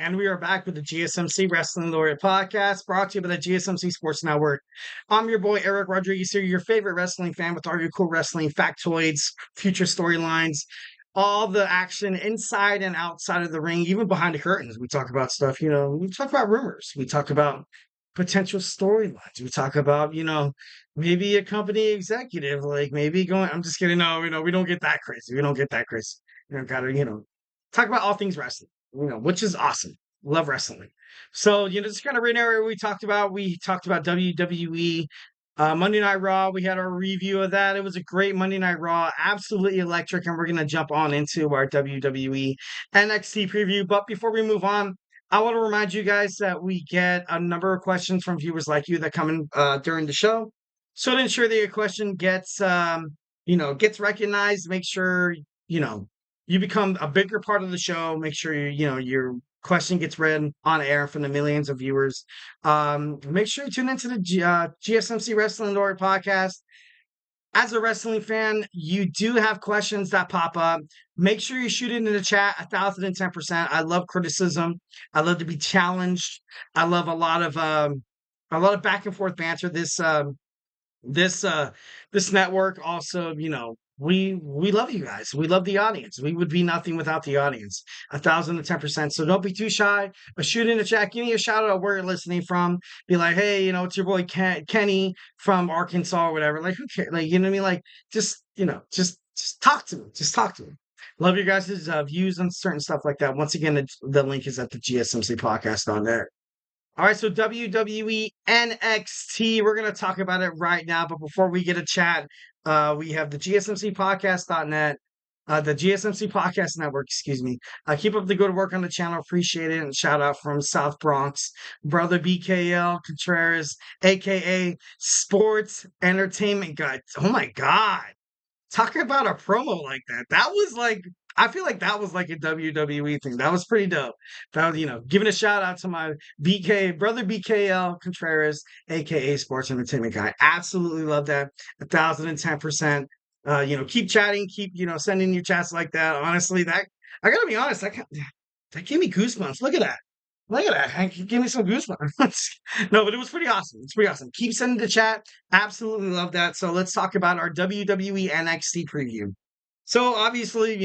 And we are back with the GSMC Wrestling Laureate podcast brought to you by the GSMC Sports Network. I'm your boy, Eric Rodriguez here, your favorite wrestling fan with all your cool wrestling factoids, future storylines, all the action inside and outside of the ring, even behind the curtains. We talk about stuff, we talk about rumors. We talk about potential storylines. We talk about, maybe a company executive, like maybe going, I'm just kidding. No, we don't get that crazy. We don't get that crazy. Gotta, talk about all things wrestling, which is awesome. Love wrestling. So, just kind of reiterate what we talked about. We talked about WWE, Monday Night Raw. We had our review of that. It was a great Monday Night Raw, absolutely electric. And we're going to jump on into our WWE NXT preview. But before we move on, I want to remind you guys that we get a number of questions from viewers like you that come in during the show. So to ensure that your question gets recognized, make sure, you become a bigger part of the show. Make sure your question gets read on air from the millions of viewers. Make sure you tune into the GSMC Wrestling Laureate podcast. As a wrestling fan, you do have questions that pop up. Make sure you shoot it in the chat 1,010%. I love criticism. I love to be challenged. I love a lot of back and forth banter. This network also, we love you guys. We love the audience. We would be nothing without the audience. 1,010%. So don't be too shy, but shoot in the chat. Give me a shout out where you're listening from. Be like, hey, it's your boy Kenny from Arkansas or whatever. Like, who cares? Like, you know what I mean? Like, just talk to me. Just talk to me. Love your guys' views on certain stuff like that. Once again, the link is at the GSMC podcast on there. All right, so WWE NXT, we're going to talk about it right now. But before we get a chat, we have the GSMCpodcast.net, the GSMC Podcast Network, excuse me. Keep up the good work on the channel. Appreciate it. And shout out from South Bronx, brother BKL Contreras, a.k.a. Sports Entertainment Guy. Oh, my God. Talking about a promo like that. I feel like that was like a WWE thing. That was pretty dope. That was, giving a shout out to my brother BKL Contreras, aka Sports Entertainment Guy. Absolutely love that. 1,010%. Keep chatting, keep, sending your chats like that. Honestly, I gotta be honest, that gave me goosebumps. Look at that. Look at that. Give me some goosebumps. No, but it was pretty awesome. It's pretty awesome. Keep sending the chat. Absolutely love that. So let's talk about our WWE NXT preview. So obviously,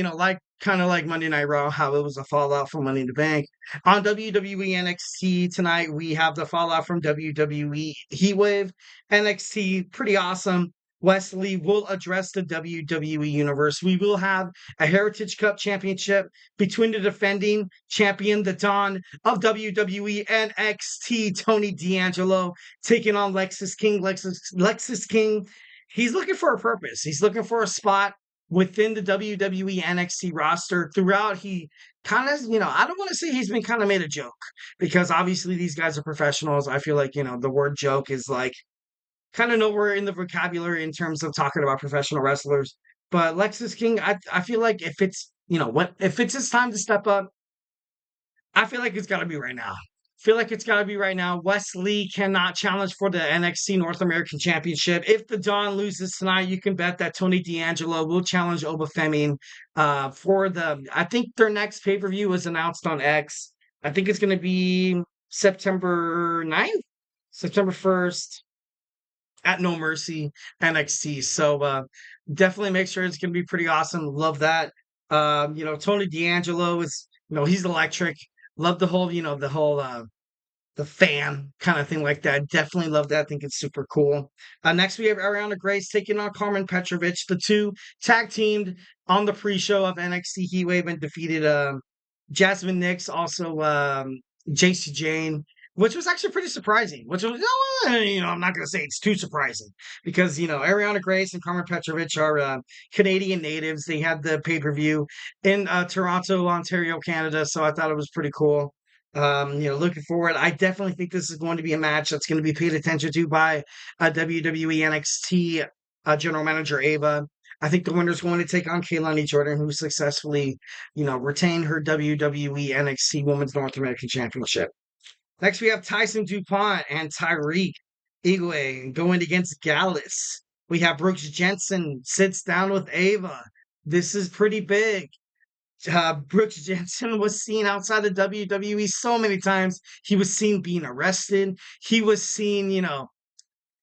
kind of like Monday Night Raw, how it was a fallout from Money in the Bank. On WWE NXT tonight, we have the fallout from WWE Heatwave. NXT, pretty awesome. Wesley will address the WWE Universe. We will have a Heritage Cup Championship between the defending champion, the Dawn of WWE NXT, Tony D'Angelo, taking on Lexis King. Lexis King, he's looking for a purpose. He's looking for a spot within the WWE NXT roster. Throughout, he kind of, I don't want to say he's been kind of made a joke, because obviously these guys are professionals. I feel like, the word joke is like kind of nowhere in the vocabulary in terms of talking about professional wrestlers. But Lexis King, I feel like if it's, if it's his time to step up, I feel like it's got to be right now. Wesley cannot challenge for the NXT North American Championship. If the Dawn loses tonight, you can bet that Tony D'Angelo will challenge Obafemi for I think their next pay-per-view was announced on X. I think it's going to be September 9th, September 1st at No Mercy NXT. So definitely make sure it's going to be pretty awesome. Love that. Tony D'Angelo is, he's electric. Love the whole, the fan kind of thing like that. Definitely love that. I think it's super cool. Next, we have Ariana Grace taking on Carmen Petrovic. The two tag teamed on the pre-show of NXT Heatwave and defeated Jasmine Nix, also JC Jane, which was actually pretty surprising. Which was, I'm not going to say it's too surprising, because, Ariana Grace and Carmen Petrovic are Canadian natives. They had the pay-per-view in Toronto, Ontario, Canada. So I thought it was pretty cool. Looking forward. I definitely think this is going to be a match that's going to be paid attention to by WWE NXT General Manager Ava. I think the winner's going to take on Kaylani Jordan, who successfully, retained her WWE NXT Women's North American Championship. Next, we have Tyson DuPont and Tyreek Igwe going against Gallus. We have Brooks Jensen sits down with Ava. This is pretty big. Brooks Jensen was seen outside of WWE so many times. He was seen being arrested. He was seen,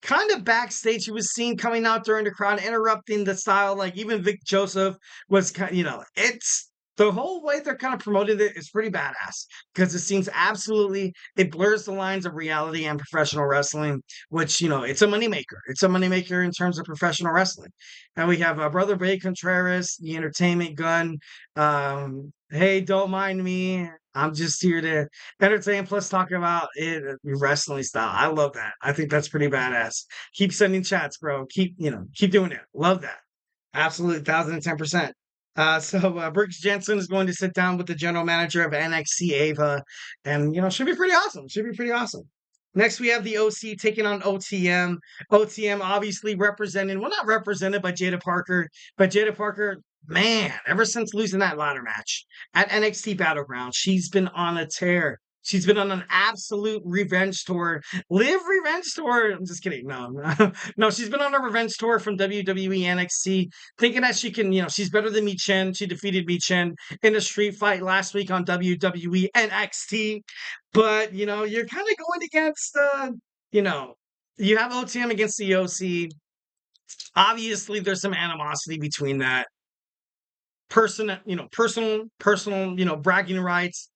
kind of backstage. He was seen coming out during the crowd, interrupting the style. Like even Vic Joseph was kind, it's the whole way they're kind of promoted it is pretty badass because it seems absolutely it blurs the lines of reality and professional wrestling, which it's a moneymaker. It's a moneymaker in terms of professional wrestling. And we have Brother Bay Contreras, the entertainment gun. Hey, don't mind me. I'm just here to entertain plus talk about it wrestling style. I love that. I think that's pretty badass. Keep sending chats, bro. Keep doing it. Love that. Absolutely, 1010%. So Brooks Jensen is going to sit down with the general manager of NXT Ava, and should be pretty awesome. Should be pretty awesome. Next, we have the OC taking on OTM. OTM obviously represented, well, not represented by Jada Parker, but Jada Parker, man, ever since losing that ladder match at NXT Battleground, she's been on a tear. She's been on an absolute revenge tour. Live revenge tour. I'm just kidding. No, no, she's been on a revenge tour from WWE NXT, thinking that she can, she's better than Mi Chen. She defeated Mi Chen in a street fight last week on WWE NXT. But, you're kind of going against, you know, you have OTM against the OC. Obviously, there's some animosity between that personal, bragging rights.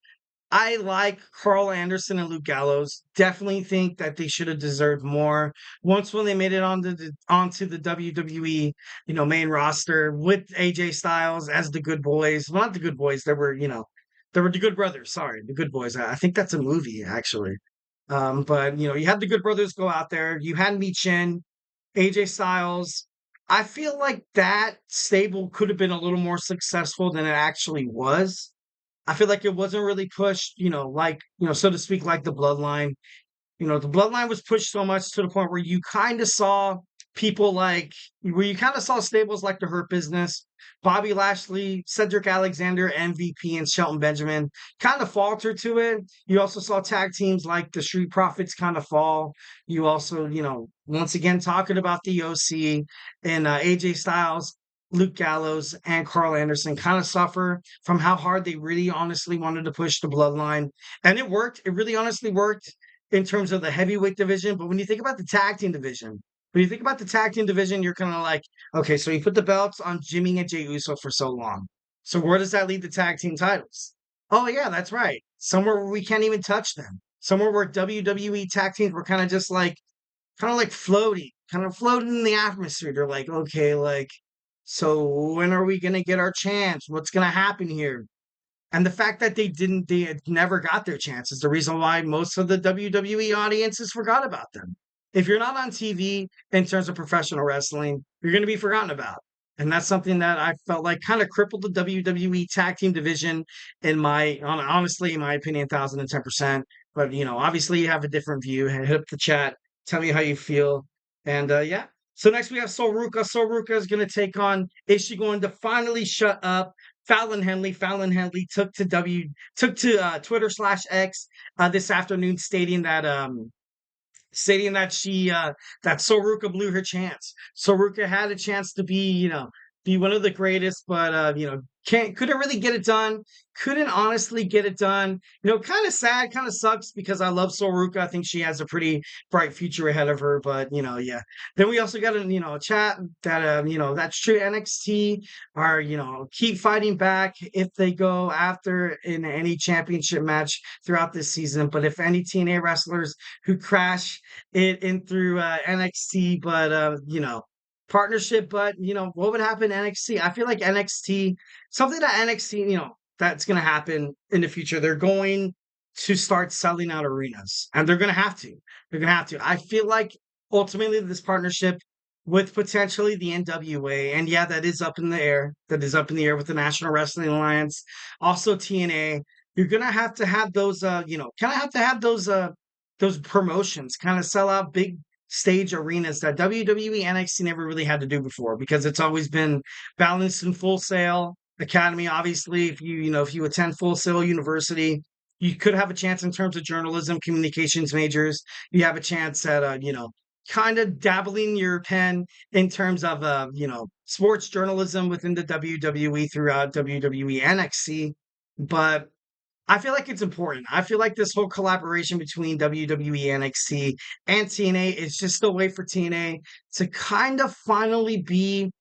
I like Carl Anderson and Luke Gallows. Definitely think that they should have deserved more. Once when they made it onto the WWE, main roster with AJ Styles as the Good Boys. Well, not the Good Boys. They were the Good Brothers. Sorry, the Good Boys. I think that's a movie actually. But you had the Good Brothers go out there. You had Mi Chen, AJ Styles. I feel like that stable could have been a little more successful than it actually was. I feel like it wasn't really pushed, so to speak, like the bloodline. The bloodline was pushed so much to the point where you kind of saw people where you kind of saw stables like the Hurt Business, Bobby Lashley, Cedric Alexander, MVP, and Shelton Benjamin kind of falter to it. You also saw tag teams like the Street Profits kind of fall. You also, once again, talking about the OC and AJ Styles. Luke Gallows and Carl Anderson kind of suffer from how hard they really honestly wanted to push the bloodline. And it worked. It really honestly worked in terms of the heavyweight division. But when you think about the tag team division, you're kind of like, okay, so you put the belts on Jimmy and Jey Uso for so long. So where does that lead the tag team titles? Oh, yeah, that's right. Somewhere where we can't even touch them. Somewhere where WWE tag teams were kind of like floating, in the atmosphere. They're like, okay, so when are we going to get our chance? What's going to happen here? And the fact that they had never got their chance is the reason why most of the WWE audiences forgot about them. If you're not on TV in terms of professional wrestling, you're going to be forgotten about. And that's something that I felt like kind of crippled the WWE tag team division honestly, in my opinion, 1010%. But, obviously you have a different view. Hit up the chat. Tell me how you feel. And yeah. So next we have Sol Ruca. Sol Ruca is going to take on, is she going to finally shut up Fallon Henly? Fallon Henly took to Twitter/X this afternoon, stating that that Sol Ruca blew her chance. Sol Ruca had a chance to be one of the greatest, but couldn't really get it done. Couldn't honestly get it done. Kind of sad, kind of sucks because I love Sol Ruca. I think she has a pretty bright future ahead of her. But yeah. Then we also got a chat that that's true. NXT are keep fighting back if they go after in any championship match throughout this season. But if any TNA wrestlers who crash it in through NXT, but partnership, but what would happen to NXT? I feel like something that NXT, that's going to happen in the future. They're going to start selling out arenas, and they're going to have to. I feel like ultimately this partnership with potentially the NWA, and yeah, that is up in the air. That is up in the air with the National Wrestling Alliance, also TNA. You're going to have those, those promotions kind of sell out big stage arenas that WWE NXT never really had to do before because it's always been balanced in Full Sail Academy. Obviously, if you attend Full Sail University, you could have a chance in terms of journalism, communications majors. You have a chance at kind of dabbling your pen in terms of sports journalism within the WWE throughout WWE NXT, but I feel like it's important. I feel like this whole collaboration between WWE NXT and TNA is just a way for TNA to kind of finally be,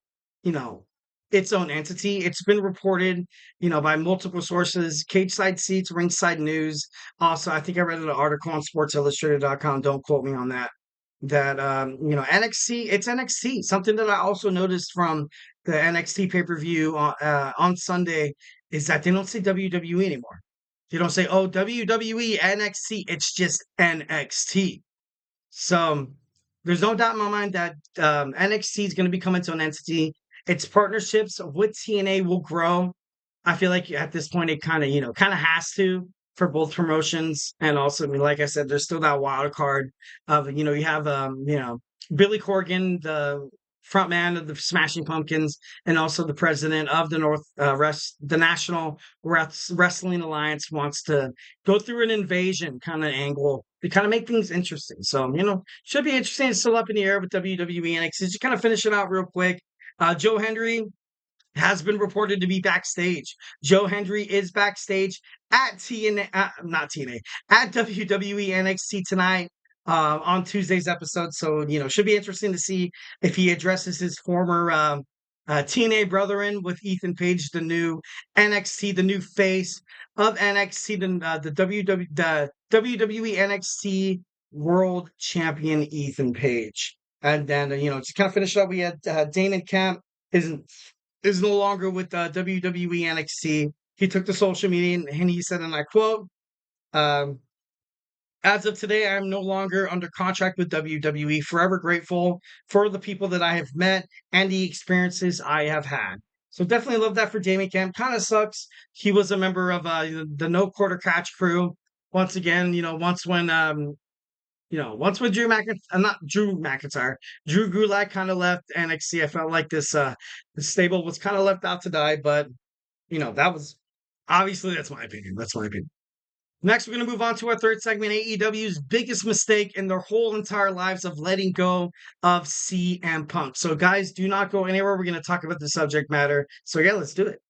you know, its own entity. It's been reported, by multiple sources, cage side seats, ringside news. Also, I think I read an article on sportsillustrated.com. Don't quote me on that. That NXT, it's NXT. Something that I also noticed from the NXT pay-per-view on Sunday is that they don't say WWE anymore. They don't say, oh, WWE NXT. It's just NXT. So there's no doubt in my mind that NXT is going to become its own entity. Its partnerships with TNA will grow. I feel like at this point it kind of has to for both promotions, and also, I mean, like I said, there's still that wild card of you have Billy Corgan, the front man of the Smashing Pumpkins, and also the president of the the National Wrestling Alliance wants to go through an invasion kind of angle to kind of make things interesting. So, should be interesting. It's still up in the air with WWE NXT. Just kind of finish it out real quick. Joe Hendry has been reported to be backstage. Joe Hendry is backstage at not TNA, at WWE NXT tonight on Tuesday's episode. So, should be interesting to see if he addresses his former TNA brethren with Ethan Page, the new NXT, the new face of NXT, the WWE NXT World Champion Ethan Page. And then, to kind of finish up, we had Damon Kemp is no longer with WWE NXT. He took to social media and he said, and I quote, as of today, I am no longer under contract with WWE. Forever grateful for the people that I have met and the experiences I have had. So definitely love that for Damien Camp. Kind of sucks. He was a member of the No Quarter Catch crew. Once again, once when Drew McIntyre, Drew Gulak kind of left NXT. I felt like this stable was kind of left out to die, but that was obviously that's my opinion. That's my opinion. Next, we're going to move on to our third segment, AEW's biggest mistake in their whole entire lives of letting go of CM Punk. So, guys, do not go anywhere. We're going to talk about the subject matter. So, yeah, let's do it.